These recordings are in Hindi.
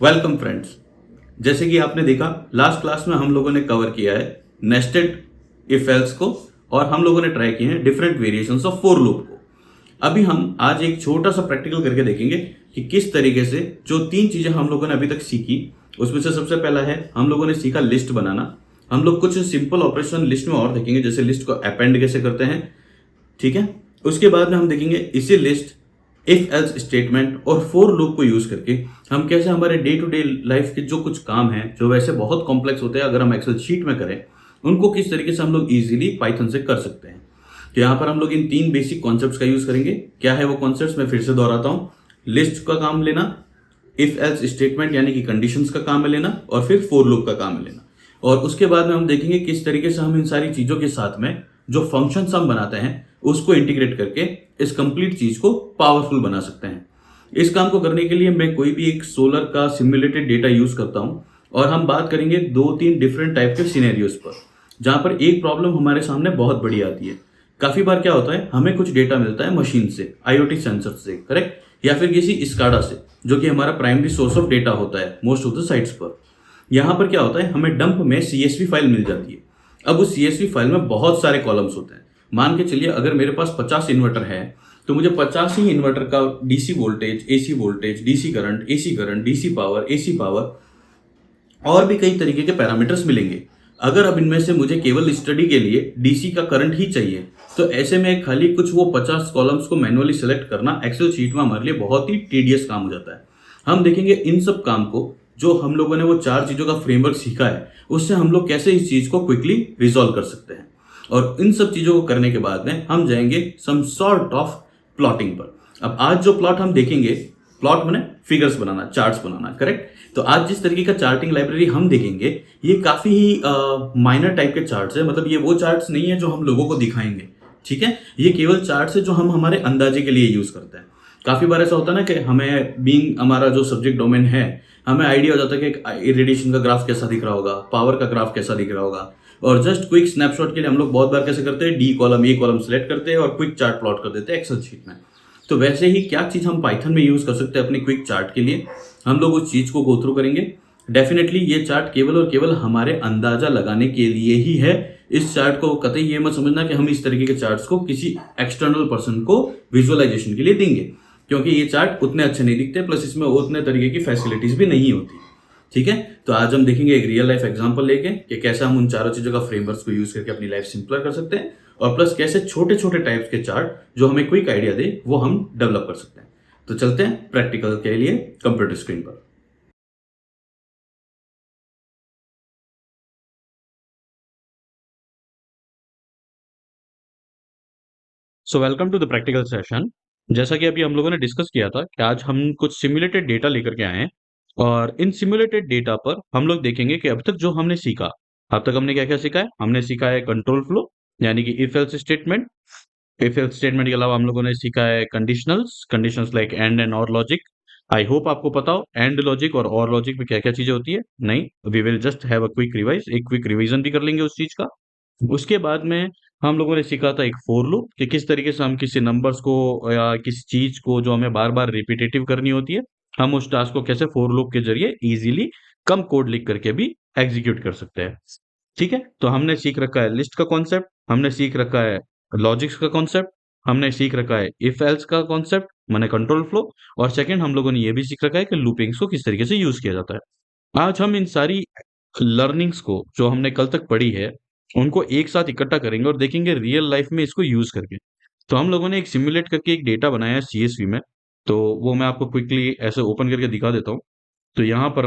Welcome friends. जैसे कि आपने देखा लास्ट क्लास में हम लोगों ने कवर किया है नेस्टेड इफ एल्स को और हम लोगों ने ट्राई किए हैं different variations of for loop को। अभी हम आज एक छोटा सा प्रैक्टिकल करके देखेंगे कि किस तरीके से जो तीन चीजें हम लोगों ने अभी तक सीखी उसमें से सबसे पहला है हम लोगों ने सीखा लिस्ट बनाना। हम लोग कुछ सिंपल ऑपरेशन लिस्ट में और देखेंगे, जैसे लिस्ट को अपेंड कैसे करते हैं, ठीक है। उसके बाद में हम देखेंगे इसी लिस्ट इफ एल्स स्टेटमेंट और फोर लूप को यूज करके हम कैसे हमारे डे टू डे लाइफ के जो कुछ काम हैं जो वैसे बहुत कॉम्प्लेक्स होते हैं अगर हम एक्सेल शीट में करें, उनको किस तरीके से हम लोग इजीली पाइथन से कर सकते हैं। तो यहाँ पर हम लोग इन तीन बेसिक कॉन्सेप्ट्स का यूज करेंगे। क्या है वो कॉन्सेप्ट्स, मैं फिर से दोहराता हूँ। लिस्ट का काम लेना, इफ एल्स स्टेटमेंट यानी कि कंडीशंस का काम है लेना, और फिर फोर लूप का काम है लेना। और उसके बाद में हम देखेंगे किस तरीके से हम इन सारी चीजों के साथ में जो फंक्शंस हम बनाते हैं उसको इंटीग्रेट करके इस कंप्लीट चीज को पावरफुल बना सकते हैं। इस काम को करने के लिए मैं कोई भी एक सोलर का सिमुलेटेड डेटा यूज करता हूं और हम बात करेंगे दो तीन डिफरेंट टाइप के सिनेरियोज पर, जहां पर एक प्रॉब्लम हमारे सामने बहुत बड़ी आती है। काफी बार क्या होता है, हमें कुछ डेटा मिलता है मशीन से, आईओटी सेंसर से, करेक्ट, या फिर किसी स्काडा से जो कि हमारा प्राइमरी सोर्स ऑफ डेटा होता है मोस्ट ऑफ द साइट्स पर। यहां पर क्या होता है, हमें डंप में सीएसवी फाइल मिल जाती है। अब उस सीएसवी फाइल में बहुत सारे कॉलम्स होते हैं। मान के चलिए अगर मेरे पास 50 इन्वर्टर है तो मुझे 50 ही इन्वर्टर का DC voltage, DC current, DC power और भी कई तरीके के पैरामीटर्स मिलेंगे। अगर अब इनमें से मुझे केवल स्टडी के लिए डीसी का करंट ही चाहिए तो ऐसे में खाली कुछ वो 50 कॉलम्स को मैनुअली सेलेक्ट करना एक्सेल शीट में हमारे लिए बहुत ही टीडियस काम हो जाता है। हम देखेंगे इन सब काम को, जो हम लोगों ने वो चार चीजों का फ्रेमवर्क सीखा है उससे हम लोग कैसे इस चीज को क्विकली रिजॉल्व कर सकते हैं। और इन सब चीजों को करने के बाद में हम जाएंगे सम सॉर्ट ऑफ प्लॉटिंग पर। अब आज जो प्लॉट हम देखेंगे, प्लॉट माने फिगर्स बनाना, चार्ट्स बनाना, करेक्ट। तो आज जिस तरीके का चार्टिंग लाइब्रेरी हम देखेंगे ये काफी ही माइनर टाइप के चार्ट्स है। मतलब ये वो चार्ट्स नहीं है जो हम लोगों को दिखाएंगे, ठीक है। ये केवल चार्ट्स है जो हम हमारे अंदाजे के लिए यूज करते हैं। काफी बार ऐसा होता है ना कि हमें बीइंग हमारा जो सब्जेक्ट डोमेन है, हमें आइडिया हो जाता है कि रेडिएशन का ग्राफ कैसा दिख रहा होगा, पावर का ग्राफ कैसा दिख रहा होगा, और जस्ट क्विक स्नैपशॉट के लिए हम लोग बहुत बार कैसे करते हैं, D column A column select करते हैं और क्विक चार्ट प्लॉट कर देते हैं एक्सेल शीट में। तो वैसे ही क्या चीज हम पाइथन में यूज कर सकते हैं अपने क्विक चार्ट के लिए, हम लोग उस चीज को गो थ्रू करेंगे। डेफिनेटली ये चार्ट केवल और केवल हमारे अंदाजा लगाने के लिए ही है। इस चार्ट को कतई ये मत समझना कि हम इस तरीके के चार्ट्स को किसी एक्सटर्नल पर्सन को विजुअलाइजेशन के लिए देंगे, क्योंकि ये चार्ट उतने अच्छे नहीं दिखते, प्लस इसमें उतने तरीके की फैसिलिटीज भी नहीं होती, ठीक है। तो आज हम देखेंगे एक रियल लाइफ एग्जांपल लेके कि कैसे हम उन चारों चीजों का फ्रेमवर्क को यूज करके अपनी लाइफ सिंपलर कर सकते हैं, और प्लस कैसे छोटे छोटे टाइप्स के चार्ट जो हमें क्विक आइडिया दे वो हम डेवलप कर सकते हैं। तो चलते हैं प्रैक्टिकल के लिए कंप्यूटर स्क्रीन पर। Welcome to the practical session. जैसा कि अभी हम लोगों ने डिस्कस किया था कि आज हम कुछ सिमुलेटेड डेटा लेकर के आए हैं, और इन सिमुलेटेड डेटा पर हम लोग देखेंगे कि अब तक जो हमने सीखा, अब तक हमने क्या क्या सीखा है। हमने सीखा है कंट्रोल फ्लो यानी कि if else statement. If else statement के अलावा हम लोगों ने सीखा है कंडीशनल्स, कंडीशंस लाइक एंड और लॉजिक। आई होप आपको पता हो एंड लॉजिक और लॉजिक में क्या क्या चीजें होती है। नहीं, we will just have a quick revise, एक क्विक रिवीजन भी कर लेंगे उस चीज का। उसके बाद में हम लोगों ने सीखा था एक फोर लूप, कि किस तरीके से हम किसी नंबर्स को या किसी चीज को जो हमें बार बार रिपीटेटिव करनी होती है, हम उस टास्क को कैसे फोर लूप के जरिए इजीली कम कोड लिख करके भी एग्जीक्यूट कर सकते हैं, ठीक है। तो हमने सीख रखा है लिस्ट का कॉन्सेप्ट, हमने सीख रखा है लॉजिक्स का कॉन्सेप्ट, हमने सीख रखा है इफ एल्स का कॉन्सेप्ट माने कंट्रोल फ्लो, और सेकंड हम लोगों ने ये भी सीख रखा है कि लूपिंग्स को किस तरीके से यूज किया जाता है। आज हम इन सारी लर्निंग्स को जो हमने कल तक पढ़ी है उनको एक साथ इकट्ठा करेंगे और देखेंगे रियल लाइफ में इसको यूज करके। तो हम लोगों ने एक सिमुलेट करके एक डेटा बनाया है सीएसवी में, तो वो मैं आपको क्विकली ऐसे ओपन करके दिखा देता हूँ। तो यहाँ पर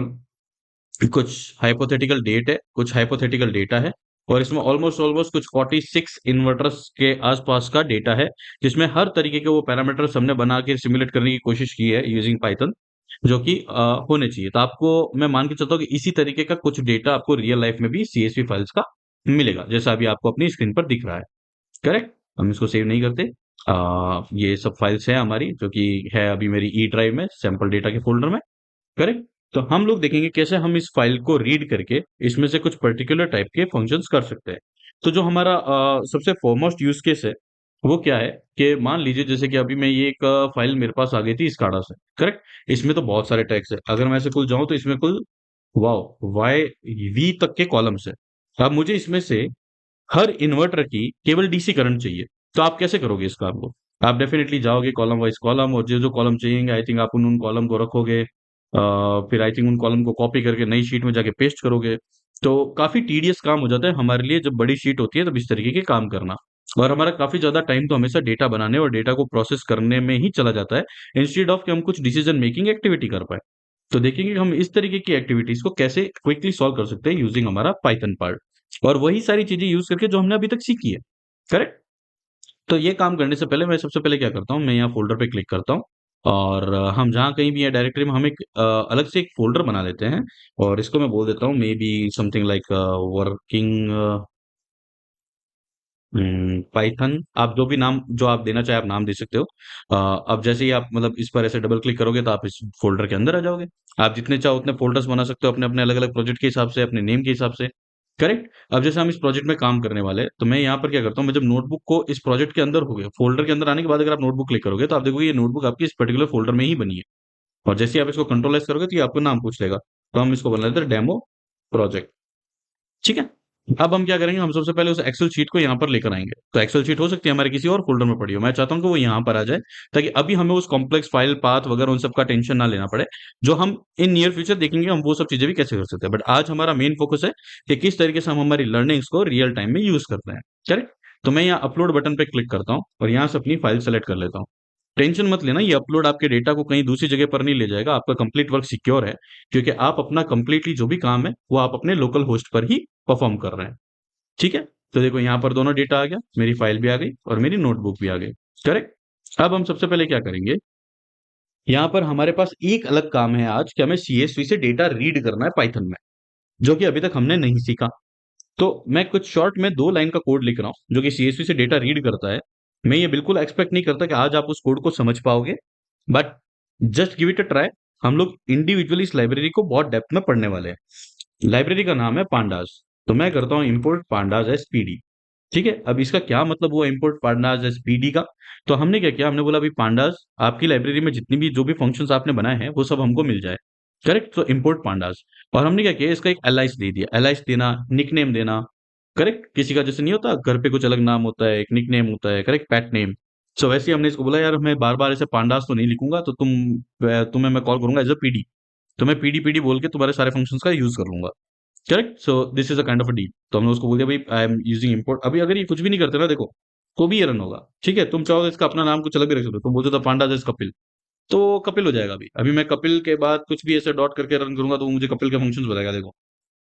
कुछ हाइपोथेटिकल डेट है, कुछ हाइपोथेटिकल डेटा है, और इसमें ऑलमोस्ट ऑलमोस्ट कुछ 46 इन्वर्टर्स के आसपास का डेटा है, जिसमें हर तरीके के वो पैरामीटर्स हमने बना के सिमुलेट करने की कोशिश की है यूजिंग पाइथन, जो कि होने चाहिए। तो आपको मैं मान के चलता हूँ कि इसी तरीके का कुछ डेटा आपको रियल लाइफ में भी सीएसवी फाइल्स का मिलेगा, जैसा अभी आपको अपनी स्क्रीन पर दिख रहा है, करेक्ट। हम इसको सेव नहीं करते। ये सब फाइल्स है हमारी, जो कि है अभी मेरी ई ड्राइव में सैंपल डेटा के फोल्डर में, करेक्ट। तो हम लोग देखेंगे कैसे हम इस फाइल को रीड करके इसमें से कुछ पर्टिकुलर टाइप के फंक्शंस कर सकते हैं। तो जो हमारा सबसे फॉरमोस्ट यूज केस है वो क्या है कि मान लीजिए जैसे कि अभी मैं ये एक फाइल मेरे पास आ गई थी स्काडा से, करेक्ट। इसमें तो बहुत सारे टैग्स है, अगर मैं ऐसे कुल जाऊं तो इसमें कुल वाओ वाई वी तक के कॉलम्स है। अब मुझे इसमें से हर इन्वर्टर की केवल डीसी करंट चाहिए, तो आप कैसे करोगे इस काम को? आप डेफिनेटली जाओगे कॉलम वाइज कॉलम, और जो जो कॉलम चाहिए आई थिंक आप उन कॉलम को रखोगे, फिर आई थिंक उन कॉलम को कॉपी करके नई शीट में जाके पेस्ट करोगे। तो काफी टीडियस काम हो जाता है हमारे लिए जब बड़ी शीट होती है तब इस तरीके के काम करना। और हमारा काफी ज्यादा टाइम तो हमेशा डेटा बनाने और डेटा को प्रोसेस करने में ही चला जाता है, इंस्टेड ऑफ कि हम कुछ डिसीजन मेकिंग एक्टिविटी कर पाए। तो देखेंगे कि हम इस तरीके की एक्टिविटीज को कैसे क्विकली सॉल्व कर सकते हैं यूजिंग हमारा पाइथन पार्ट, और वही सारी चीजें यूज करके जो हमने अभी तक सीखी है, करेक्ट। तो ये काम करने से पहले मैं सबसे पहले क्या करता हूँ, मैं यहाँ फोल्डर पे क्लिक करता हूँ, और हम जहाँ कहीं भी है डायरेक्टरी में हम एक अलग से एक फोल्डर बना लेते हैं, और इसको मैं बोल देता हूँ may be something like working Python. आप जो भी नाम जो आप देना चाहे आप नाम दे सकते हो। अब जैसे ही आप मतलब इस पर ऐसे डबल क्लिक करोगे तो आप इस फोल्डर के अंदर आ जाओगे। आप जितने चाहो उतने फोल्डर्स बना सकते हो अपने अपने अलग अलग प्रोजेक्ट के हिसाब से, अपने नेम के हिसाब से, करेक्ट। अब जैसे हम इस प्रोजेक्ट में काम करने वाले हैं तो मैं यहाँ पर क्या करता हूँ, मैं जब नोटबुक को इस प्रोजेक्ट के अंदर हो गया फोल्डर के अंदर आने के बाद अगर आप नोटबुक क्लिक करोगे तो आप देखोगे ये नोटबुक आपकी इस पर्टिकुलर फोल्डर में ही बनी है। और जैसे ही आप इसको कंट्रोल एस करोगे तो ये आपको नाम पूछ लेगा, तो हम इसको बना लेते हैं डेमो प्रोजेक्ट। ठीक है। अब हम क्या करेंगे, हम सबसे पहले उस एक्सेल शीट को यहाँ पर लेकर आएंगे। तो एक्सेल शीट हो सकती है हमारे किसी और फोल्डर में पड़ी हो, मैं चाहता हूँ कि वो यहाँ पर आ जाए, ताकि अभी हमें उस कॉम्प्लेक्स फाइल पाथ वगैरह उन सब का टेंशन ना लेना पड़े। जो हम इन नियर फ्यूचर देखेंगे हम वो सब चीजें भी कैसे कर सकते हैं, बट आज हमारा मेन फोकस है कि किस तरीके से हम हमारी लर्निंग्स को रियल टाइम में यूज करते हैं, करेक्ट। तो मैं यहाँ अपलोड बटन पे क्लिक करता हूँ और यहाँ से अपनी फाइल सेलेक्ट कर लेता हूँ। टेंशन मत लेना, ये अपलोड आपके डेटा को कहीं दूसरी जगह पर नहीं ले जाएगा, आपका कंप्लीट वर्क सिक्योर है, क्योंकि आप अपना कंप्लीटली जो भी काम है वो आप अपने लोकल होस्ट पर ही परफॉर्म कर रहे हैं। ठीक है। तो देखो यहाँ पर दोनों डेटा आ गया, मेरी फाइल भी आ गई और मेरी नोटबुक भी आ गई, करेक्ट। अब हम सबसे पहले क्या करेंगे, यहाँ पर हमारे पास एक अलग काम है आज कि हमें सीएसवी से डेटा रीड करना है पाइथन में, जो कि अभी तक हमने नहीं सीखा। तो मैं कुछ शॉर्ट में 2 लाइन का कोड लिख रहा हूँ जो कि सीएसवी से डेटा रीड करता है। मैं ये बिल्कुल एक्सपेक्ट नहीं करता कि आज आप उस कोड को समझ पाओगे, but just give it a try. हम लोग इंडिविजुअली इस लाइब्रेरी को बहुत डेप्थ में पढ़ने वाले हैं। लाइब्रेरी का नाम है पांडास। तो मैं करता हूँ इंपोर्ट पांडास एस पीडी। ठीक है। अब इसका क्या मतलब हुआ इंपोर्ट पांडास एस पीडी का? तो हमने क्या किया, हमने बोला भाई पांडास आपकी लाइब्रेरी में जितनी भी जो भी फंक्शंस आपने बनाए हैं वो सब हमको मिल जाए, करेक्ट। तो इंपोर्ट पांडास, और हमने क्या किया इसका एक एलाइस दे दिया, एलाइस देना, निकनेम देना, करेक्ट। किसी का जैसे नहीं होता घर पे कुछ अलग नाम होता है, एक निकनेम होता है, करेक्ट, पेट नेम। सो वैसे ही हमने इसको बोला यार मैं बार बार ऐसे पांडास तो नहीं लिखूंगा, तो तुम्हें मैं कॉल करूंगा एज अ पीडी। तो मैं पीडी पीडी बोल के तुम्हारे सारे फंक्शंस का यूज कर लूंगा, correct. So this is a kind of a deal. तो हमने उसको बोल दिया भाई आई एम यूजिंग इंपोर्ट। अभी अगर ये कुछ भी नहीं करते ना देखो, तो भी ये रन होगा। ठीक है। तुम चाहो तो इसका अपना नाम कुछ अलग भी रख सकते हो, तुम बोलते हो पांडा जैस कपिल, तो कपिल हो जाएगा। अभी अभी मैं कपिल के बाद कुछ भी ऐसे डॉट करके रन करूंगा तो वो मुझे कपिल के फंक्शंस बताएगा, देखो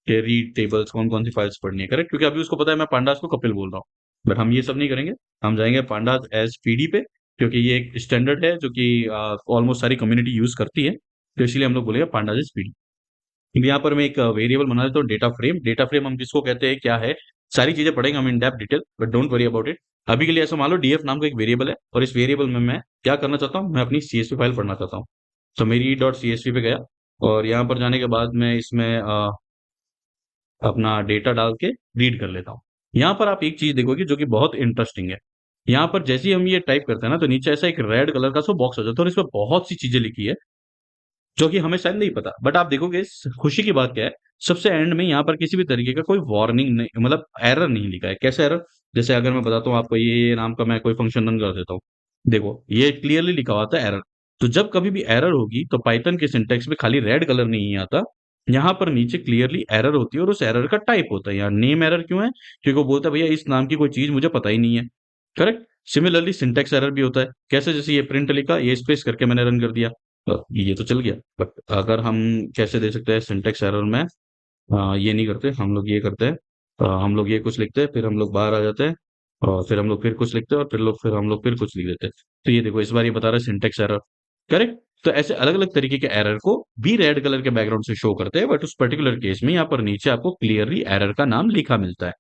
कि रीड टेबल्स कौन कौन सी फाइल्स पढ़नी है, करेक्ट, क्योंकि अभी उसको पता है मैं पांडास को कपिल बोल रहा हूँ। बट हम ये सब नहीं करेंगे, हम जाएंगे पांडास एज पीडी पे, क्योंकि ये एक स्टैंडर्ड है जो कि ऑलमोस्ट सारी कम्युनिटी यूज करती है, तो इसलिए हम लोग बोलेंगे पांडास एज पीडी। यहाँ पर मैं एक वेरिएबल बना देता हूँ डेटा फ्रेम। डेटा फ्रेम हम जिसको कहते हैं क्या है, सारी चीजें पढ़ेंगे हम in depth detail, but don't worry about it. अभी के लिए ऐसा मान लो डीएफ नाम का एक वेरिएबल है, और इस वेरिएबल में मैं क्या करना चाहता हूँ, मैं अपनी सीएसवी फाइल पढ़ना चाहता हूँ। तो मेरी डॉट सीएसवी पे गया, और यहाँ पर जाने के बाद मैं इसमें अपना डेटा डाल के रीड कर लेता हूँ। यहाँ पर आप एक चीज देखोगे जो कि बहुत इंटरेस्टिंग है। यहाँ पर जैसे ही हम ये टाइप करते हैं ना तो नीचे ऐसा एक रेड कलर का सो बॉक्स हो जाता है, और इसमें बहुत सी चीजें लिखी है जो कि हमें शायद नहीं पता, बट आप देखोगे खुशी की बात क्या है, सबसे एंड में यहाँ पर किसी भी तरीके का कोई वार्निंग नहीं, मतलब एरर नहीं लिखा है। कैसे एरर? जैसे अगर मैं बताता हूँ आपको ये नाम का मैं कोई फंक्शन रन कर देता हूँ, देखो ये क्लियरली लिखा हुआ था एरर। तो जब कभी भी एरर होगी तो पाइथन के सिंटेक्स में खाली रेड कलर नहीं आता, यहाँ पर नीचे क्लियरली एरर होती है और उस एरर का टाइप होता है। यहाँ नेम एरर क्यों है? क्योंकि वो बोलता है भैया इस नाम की कोई चीज मुझे पता ही नहीं है, करेक्ट। सिमिलरली सिंटेक्स एरर भी होता है। कैसे? जैसे ये प्रिंट लिखा, ये स्पेस करके मैंने रन कर दिया, ये तो चल गया। बट अगर हम कैसे दे सकते हैं सिंटेक्स एरर में, ये नहीं करते हम लोग, ये करते हैं हम लोग ये कुछ लिखते हैं, फिर हम लोग बाहर आ जाते हैं, और फिर हम लोग फिर कुछ लिखते हैं, और फिर हम लोग फिर कुछ लिख देते हैं। तो ये देखो इस बार ये बता रहा है सिंटेक्स एरर, करेक्ट। तो ऐसे अलग अलग तरीके के एरर को भी रेड कलर के बैकग्राउंड से शो करते हैं, बट उस पर्टिकुलर केस में यहाँ पर नीचे आपको क्लियरली एरर का नाम लिखा मिलता है।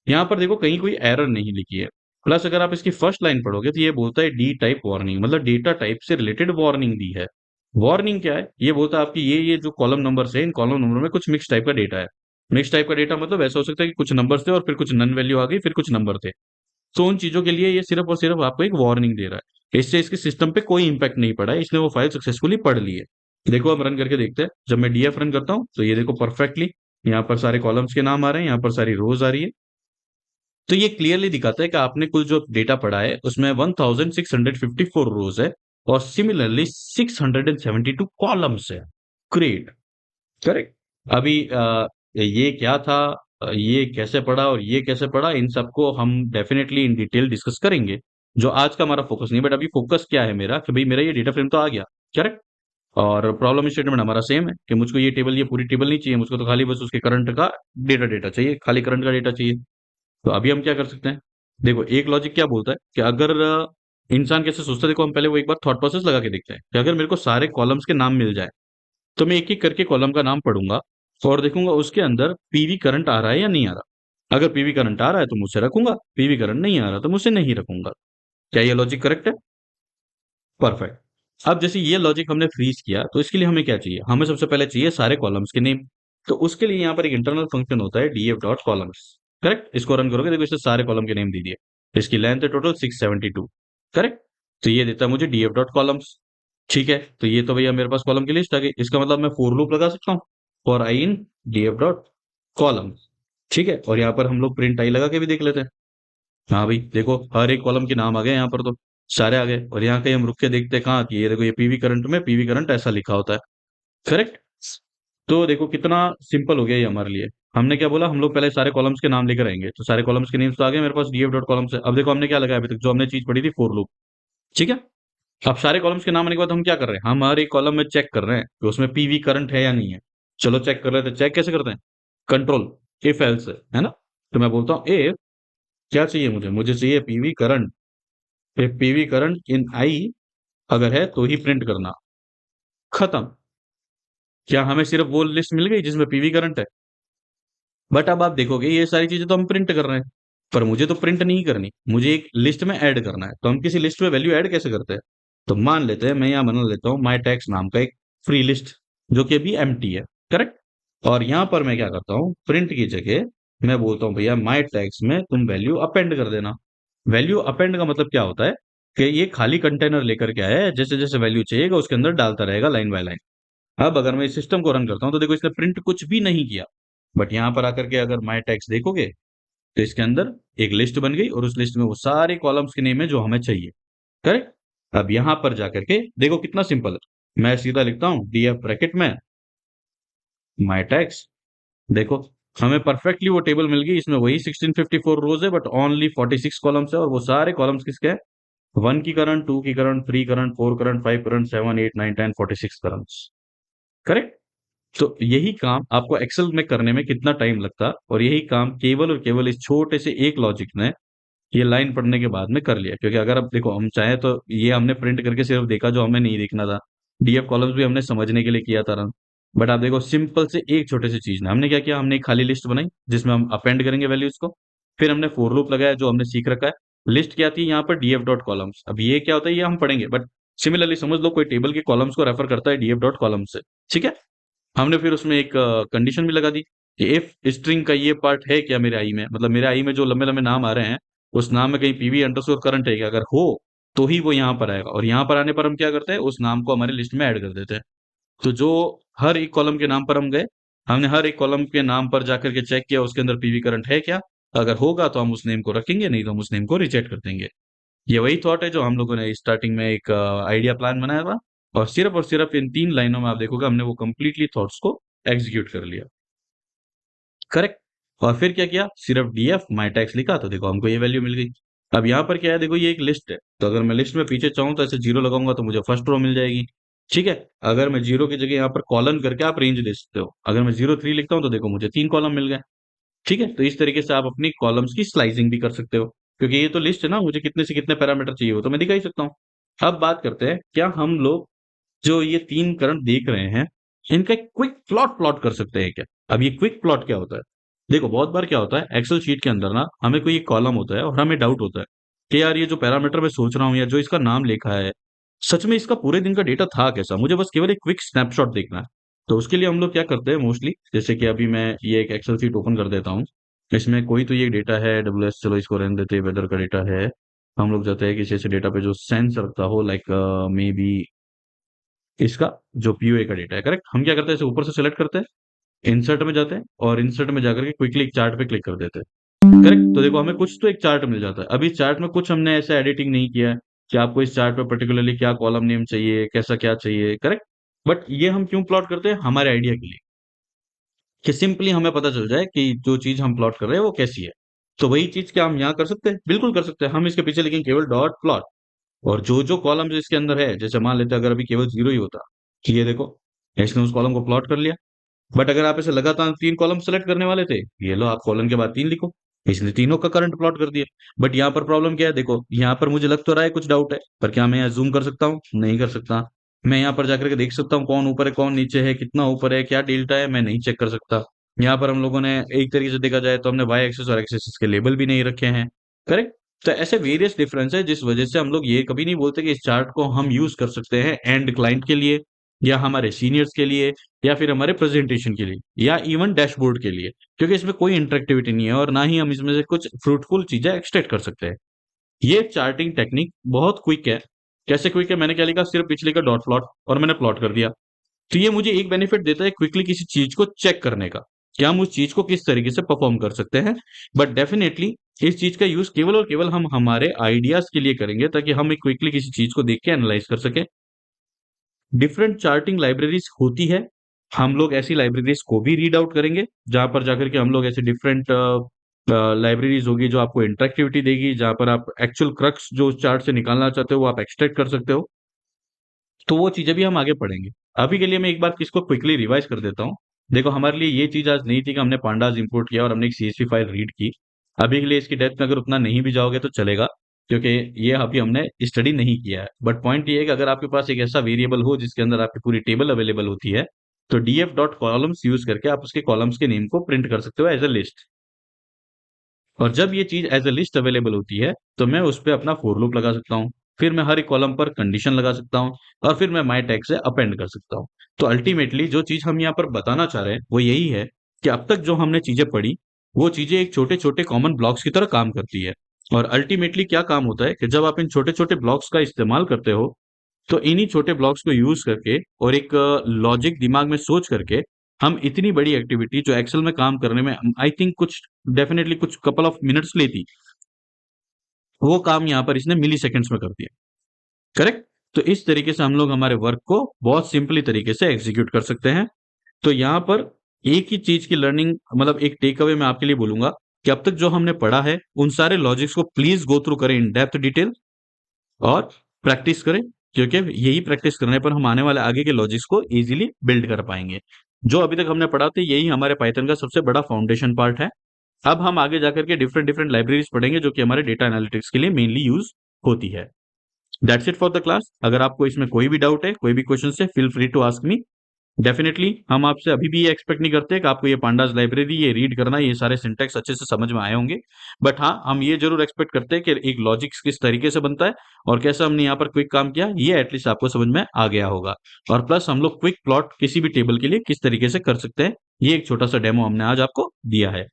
यहाँ पर देखो कहीं कोई एरर नहीं लिखी है। प्लस अगर आप इसकी फर्स्ट लाइन पढ़ोगे तो ये बोलता है डी टाइप वार्निंग, मतलब डेटा टाइप से रिलेटेड वार्निंग दी है। वार्निंग क्या है? ये बोलता है आपकी ये जो कॉलम नंबर है इन कॉलम नंबर में कुछ मिक्स टाइप का डेटा है। मिक्स टाइप का डेटा मतलब ऐसा हो सकता है कि कुछ नंबर थे और फिर कुछ नन वैल्यू आ गई, फिर कुछ नंबर थे, तो उन चीजों के लिए ये सिर्फ और सिर्फ आपको एक वार्निंग दे रहा है, इससे इसके सिस्टम पे कोई इंपैक्ट नहीं पड़ा है, इसने वो फाइल सक्सेसफुली पढ़ ली है। देखो हम रन करके देखते हैं, जब मैं डीएफ रन करता हूँ तो ये देखो परफेक्टली यहाँ पर सारे कॉलम्स के नाम आ रहे हैं, यहाँ पर सारी रोज आ रही है। तो ये क्लियरली दिखाता है कि आपने कुल जो डेटा पढ़ा है उसमें 1654 रोज है और सिमिलरली 672 कॉलम्स है। ग्रेट। करेक्ट। अभी ये क्या था, ये कैसे पढ़ा और ये कैसे पढ़ा, इन सबको हम डेफिनेटली इन डिटेल डिस्कस करेंगे, जो आज का हमारा फोकस नहीं। बट अभी फोकस क्या है मेरा कि भाई मेरा ये डेटा फ्रेम तो आ गया। करेक्ट। और प्रॉब्लम स्टेटमेंट हमारा सेम है कि मुझको ये टेबल, ये पूरी टेबल नहीं चाहिए, मुझको तो खाली बस उसके करंट का डेटा डेटा चाहिए, खाली करंट का डेटा चाहिए। तो अभी हम क्या कर सकते हैं, देखो एक लॉजिक क्या बोलता है कि अगर इंसान कैसे सोचता है, देखो हम पहले वो एक बार थॉट प्रोसेस लगा के देखते हैं कि अगर मेरे को सारे कॉलम्स के नाम मिल जाए तो मैं एक एक करके कॉलम का नाम पढ़ूंगा और देखूंगा उसके अंदर पीवी करंट आ रहा है या नहीं आ रहा। अगर पीवी करंट आ रहा है तो मुझसे रखूंगा, पीवी करंट नहीं आ रहा तो मुझसे नहीं रखूंगा। क्या ये लॉजिक करेक्ट है? परफेक्ट। अब जैसे ये लॉजिक हमने फ्रीज किया तो इसके लिए हमें क्या चाहिए, हमें सबसे पहले चाहिए सारे कॉलम्स के नेम। तो उसके लिए यहाँ पर एक इंटरनल फंक्शन होता है डीएफ डॉट कॉलम्स। करेक्ट। इसको रन करोगे, देखो इससे सारे कॉलम के नेम दे दिए। इसकी लेंथ है टोटल 672। करेक्ट। तो ये देता है मुझे डीएफ डॉट कॉलम्स। ठीक है, तो ये तो भैया मेरे पास कॉलम की लिस्ट आ गई, इसका मतलब मैं फोर लूप लगा सकता हूँ for I in DF dot columns. ठीक है, और यहाँ पर हम लोग प्रिंट आई लगा के भी देख लेते हैं। हाँ भाई देखो हर एक कॉलम के नाम आ गए यहाँ पर, तो सारे आ गए। और यहाँ कहीं हम रुक के देखते हैं कहाँ की, ये देखो ये पीवी करंट में पीवी करंट ऐसा लिखा होता है। करेक्ट। तो देखो कितना सिंपल हो गया ये हमारे लिए। हमने क्या बोला, हम लोग पहले सारे कॉलम्स के नाम लेकर आएंगे, तो सारे कॉलम्स के नेम्स तो आ गए मेरे पास डीएफ डॉट कॉलम से। अब देखो हमने क्या लगाया अभी तक, जो हमने चीज पढ़ी थी फोर लूप। ठीक है। अब सारे कॉलम्स के नाम आने के बाद हम क्या कर रहे हैं, हम हर एक कॉलम में चेक कर रहे हैं कि उसमें पीवी करंट है या नहीं है। चलो चेक कर रहे थे, चेक कैसे करते हैं, कंट्रोल इफ एल्स है ना। तो मैं बोलता हूँ ए, क्या चाहिए मुझे, मुझे चाहिए PV current. PV current in I अगर है तो ही प्रिंट करना। खत्म। क्या हमें सिर्फ वो लिस्ट मिल गई जिसमें पीवी करंट है? बट अब आप देखोगे ये सारी चीजें तो हम प्रिंट कर रहे हैं, पर मुझे तो प्रिंट नहीं करनी, मुझे एक लिस्ट में ऐड करना है। तो हम किसी लिस्ट में वैल्यू ऐड कैसे करते हैं, तो मान लेते हैं मैं यहाँ बना लेता हूँ माई टैक्स नाम का एक फ्री लिस्ट, जो कि अभी एम्प्टी है। करेक्ट। और यहाँ पर मैं क्या करता हूँ, प्रिंट की जगह मैं बोलता हूँ भैया माई टैक्स में तुम वैल्यू अपेंड कर देना। वैल्यू अपेंड का मतलब क्या होता है कि ये खाली कंटेनर लेकर के आया है, जैसे जैसे वैल्यू चाहिएगा उसके अंदर डालता रहेगा लाइन बाय लाइन। अब अगर मैं इस सिस्टम को रन करता हूं तो देखो इसने प्रिंट कुछ भी नहीं किया, बट यहां पर आकर के अगर माई टैक्स देखोगे तो इसके अंदर एक लिस्ट बन गई और उस लिस्ट में वो सारे कॉलम्स के नेम है जो हमें चाहिए। करेक्ट। अब यहां पर जाकर के देखो कितना सिंपल है, मैं सीधा लिखता हूं डीएफ ब्रैकेट में माई टैक्स। देखो हमें परफेक्टली वो टेबल मिल गई, इसमें वही 1654 रोज है बट ओनली 46 कॉलम्स है, और वो सारे कॉलम्स किसके हैं, वन की करंट, टू की current, three current, four current, five current, seven, eight, nine, ten, 46 currents. Correct. तो यही काम आपको एक्सेल में करने में कितना टाइम लगता, और यही काम केवल और केवल इस छोटे से एक लॉजिक ने ये लाइन पढ़ने के बाद में कर लिया। क्योंकि अगर अब देखो हम चाहें तो ये हमने प्रिंट करके सिर्फ देखा जो हमें नहीं देखना था, डीएफ कॉलम्स भी हमने समझने के लिए किया था रन। बट आप देखो सिंपल से एक छोटे से चीज ने हमने क्या किया, हमने एक खाली लिस्ट बनाई जिसमें हम अपेंड करेंगे वैल्यूज को। फिर हमने फोर लूप लगाया जो हमने सीख रखा है। लिस्ट क्या थी यहाँ पर, डीएफ डॉट कॉलम्स। अब ये क्या होता है ये हम पढ़ेंगे, बट सिमिलरली समझ लो कोई टेबल के कॉलम्स को रेफर करता है डीएफ डॉट कॉलम्स से। ठीक है। हमने फिर उसमें एक कंडीशन भी लगा दी कि इफ स्ट्रिंग का ये पार्ट है क्या मेरे आई में, मतलब मेरे आई में जो लंबे लंबे नाम आ रहे हैं उस नाम में कहीं पीवी अंडरस्कोर करंट है क्या, अगर हो तो ही वो यहाँ पर आएगा। और यहाँ पर आने पर हम क्या करते हैं, उस नाम को हमारे लिस्ट में ऐड कर देते हैं। तो जो हर एक कॉलम के नाम पर हम गए, हमने हर एक कॉलम के नाम पर जाकर के चेक किया उसके अंदर पीवी करंट है क्या। अगर होगा तो हम उस नेम को रखेंगे, नहीं तो हम उस नेम को रिजेक्ट कर देंगे। ये वही थॉट है जो हम लोगों ने स्टार्टिंग में एक आइडिया प्लान बनाया था, और सिर्फ इन तीन लाइनों में आप देखोगे हमने वो कंप्लीटली थॉट्स को एग्जीक्यूट कर लिया। करेक्ट। और फिर क्या किया, सिर्फ डीएफ माई टैक्स लिखा तो देखो हमको ये वैल्यू मिल गई। अब यहाँ पर क्या है, देखो ये एक लिस्ट है, तो अगर मैं लिस्ट में पीछे चाहूँ तो ऐसे जीरो लगाऊंगा तो मुझे फर्स्ट रो मिल जाएगी। ठीक है। अगर मैं जीरो की जगह यहाँ पर कॉलन करके आप रेंज दे सकते हो, अगर मैं 03 लिखता हूँ तो देखो मुझे तीन कॉलम मिल गए। ठीक है। तो इस तरीके से आप अपनी कॉलम्स की स्लाइसिंग भी कर सकते हो, क्योंकि ये तो लिस्ट है ना, मुझे कितने से कितने पैरामीटर चाहिए हो तो मैं दिखा ही सकता हूँ। अब बात करते हैं, क्या हम लोग जो ये तीन करंट देख रहे हैं इनका एक क्विक प्लॉट प्लॉट कर सकते हैं क्या? अब ये क्विक प्लॉट क्या होता है, देखो बहुत बार क्या होता है एक्सेल शीट के अंदर ना, हमें कोई एक कॉलम होता है और हमें डाउट होता है कि यार ये जो पैरामीटर मैं सोच रहा हूँ या जो इसका नाम लिखा है, सच में इसका पूरे दिन का डेटा था कैसा, मुझे बस केवल एक क्विक स्नैपशॉट देखना है। तो उसके लिए हम लोग क्या करते हैं मोस्टली, जैसे कि अभी मैं ये एक एक्सेल शीट ओपन कर देता हूँ इसमें कोई तो ये डेटा है AWS, चलो इसको रहने देते, वेदर का डेटा है। हम लोग चाहते हैं किसी ऐसे डेटा पे जो सेंस रखता हो, लाइक मे बी इसका जो POA का डेटा है, करेक्ट। हम क्या करते हैं, इसे ऊपर से सिलेक्ट करते हैं, इंसर्ट में जाते हैं और इंसर्ट में जाकर के क्विकली एक चार्ट पे क्लिक कर देते हैं, करेक्ट। तो देखो हमें कुछ तो एक चार्ट मिल जाता है। अभी इस चार्ट में कुछ हमने ऐसा एडिटिंग नहीं किया है कि आपको इस चार्ट पे पर्टिकुलरली क्या कॉलम नेम चाहिए, कैसा क्या चाहिए, करेक्ट। बट ये हम क्यों प्लॉट करते हैं, हमारे आइडिया के लिए, कि सिंपली हमें पता चल जाए कि जो चीज हम प्लॉट कर रहे हैं वो कैसी है। तो वही चीज क्या हम यहाँ कर सकते हैं, बिल्कुल कर सकते हैं। हम इसके पीछे लिखेंगे केवल डॉट प्लॉट, और जो जो कॉलम्स इसके अंदर है, जैसे मान लेते हैं अगर अभी केवल 0 ही होता, कि ये देखो इसने उस कॉलम को प्लॉट कर लिया। बट अगर आप इसे लगातार 3 कॉलम सेलेक्ट करने वाले थे, ये लो आप कॉलम के बाद 3 लिखो, इसने तीनों का करंट प्लॉट कर दिया। बट यहाँ पर प्रॉब्लम क्या है, देखो यहाँ पर मुझे लग तो रहा है कुछ डाउट है, पर क्या मैं यहाँ जूम कर सकता हूँ, नहीं कर सकता। मैं यहाँ पर जाकर के देख सकता हूँ कौन ऊपर है कौन नीचे है, कितना ऊपर है, क्या डेल्टा है, मैं नहीं चेक कर सकता। यहाँ पर हम लोगों ने एक तरीके से देखा जाए तो हमने वाई एक्सिस और एक्स एक्सिस के लेबल भी नहीं रखे हैं, करेक्ट। तो ऐसे वेरियस डिफरेंस है, जिस वजह से हम लोग ये कभी नहीं बोलते कि इस चार्ट को हम यूज कर सकते हैं एंड क्लाइंट के लिए, या हमारे सीनियर्स के लिए, या फिर हमारे प्रेजेंटेशन के लिए, या इवन डैशबोर्ड के लिए, क्योंकि इसमें कोई इंटरेक्टिविटी नहीं है और ना ही हम इसमें से कुछ फ्रूटफुल चीजें एक्सट्रैक्ट कर सकते हैं। ये चार्टिंग टेक्निक बहुत क्विक है। कैसे क्विक है, मैंने क्या लिखा, सिर्फ पिछले का डॉट प्लॉट और मैंने प्लॉट कर दिया। तो ये मुझे एक बेनिफिट देता है क्विकली किसी चीज को चेक करने का, कि हम उस चीज को किस तरीके से परफॉर्म कर सकते हैं। बट डेफिनेटली इस चीज का यूज केवल और केवल हम हमारे आइडियाज के लिए करेंगे, ताकि हम एक क्विकली किसी चीज को देख के एनालाइज कर सकें। डिफरेंट चार्टिंग लाइब्रेरीज होती है, हम लोग ऐसी लाइब्रेरीज को भी रीड आउट करेंगे, जहां पर जाकर के हम लोग ऐसे डिफरेंट लाइब्रेरीज होगी जो आपको इंटरेक्टिविटी देगी, जहां पर आप एक्चुअल क्रक्स जो उस चार्ट से निकालना चाहते हो वो आप एक्सट्रैक्ट कर सकते हो। तो वो चीजें भी हम आगे पढ़ेंगे। अभी के लिए मैं एक बार इसको क्विकली रिवाइज कर देता हूँ। देखो हमारे लिए ये चीज आज नहीं थी कि हमने पांडाज इंपोर्ट किया और हमने एक CSV फाइल रीड की। अभी के लिए इसकी डेप्थ में अगर उतना नहीं भी जाओगे तो चलेगा, क्योंकि ये अभी हमने स्टडी नहीं किया है। बट पॉइंट ये है कि अगर आपके पास एक ऐसा वेरिएबल हो जिसके अंदर आपकी पूरी टेबल अवेलेबल होती है, तो df डॉट कॉलम्स यूज करके आप उसके कॉलम्स के नेम को प्रिंट कर सकते हो एज अ लिस्ट। और जब ये चीज एज अ लिस्ट अवेलेबल होती है, तो मैं उस पर अपना फोर लूप लगा सकता हूँ, फिर मैं हर एक कॉलम पर कंडीशन लगा सकता हूँ, और फिर मैं माई टैग से अपेंड कर सकता हूँ। तो अल्टीमेटली जो चीज हम यहाँ पर बताना चाह रहे हैं वो यही है, कि अब तक जो हमने चीजें पढ़ी, वो चीजें एक छोटे छोटे कॉमन ब्लॉक्स की तरह काम करती है। और अल्टीमेटली क्या काम होता है, कि जब आप इन छोटे छोटे ब्लॉक्स का इस्तेमाल करते हो, तो इन्हीं छोटे ब्लॉक्स को यूज करके और एक लॉजिक दिमाग में सोच करके, हम इतनी बड़ी एक्टिविटी जो एक्सेल में काम करने में आई थिंक कुछ डेफिनेटली कुछ कपल ऑफ मिनट्स लेती, वो काम यहाँ पर इसने मिली सेकेंड्स में कर दिया, करेक्ट। तो इस तरीके से हम लोग हमारे वर्क को बहुत सिंपली तरीके से एग्जीक्यूट कर सकते हैं। तो यहाँ पर एक ही चीज की लर्निंग, मतलब एक टेक अवे मैं आपके लिए बोलूंगा, कि अब तक जो हमने पढ़ा है उन सारे लॉजिक्स को प्लीज गो थ्रू करें इन डेप्थ डिटेल, और प्रैक्टिस करें, क्योंकि यही प्रैक्टिस करने पर हम आने वाले आगे के लॉजिक्स को इजीली बिल्ड कर पाएंगे। जो अभी तक हमने पढ़ा था यही हमारे पाइथन का सबसे बड़ा फाउंडेशन पार्ट है। अब हम आगे जाकर के डिफरेंट डिफरेंट लाइब्रेरीज पढ़ेंगे जो कि हमारे डेटा एनालिटिक्स के लिए मेनली यूज होती है। That's it for the class. अगर आपको इसमें कोई भी डाउट है, कोई भी क्वेश्चन है, feel free to ask me. Definitely हम आपसे अभी भी ये एक्सपेक्ट नहीं करते कि आपको ये पांडास लाइब्रेरी, ये रीड करना, ये सारे सिंटेक्स अच्छे से समझ में आए होंगे। बट हाँ, हम ये जरूर एक्सपेक्ट करते हैं कि एक लॉजिक किस तरीके से बनता है और कैसे हमने यहाँ पर क्विक काम किया, ये एटलीस्ट आपको समझ में आ गया होगा। और प्लस हम लोग क्विक प्लॉट किसी भी टेबल के लिए किस तरीके से कर सकते हैं, ये एक छोटा सा डेमो हमने आज आपको दिया है।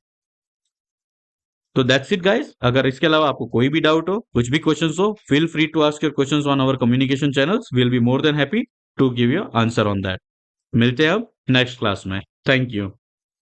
तो दैट्स इट गाइस। अगर इसके अलावा आपको कोई भी डाउट हो, कुछ भी क्वेश्चंस हो, feel free to ask your questions on our communication channels. Will be more than happy to give you answer on that. मिलते हैं अब नेक्स्ट क्लास में। Thank you.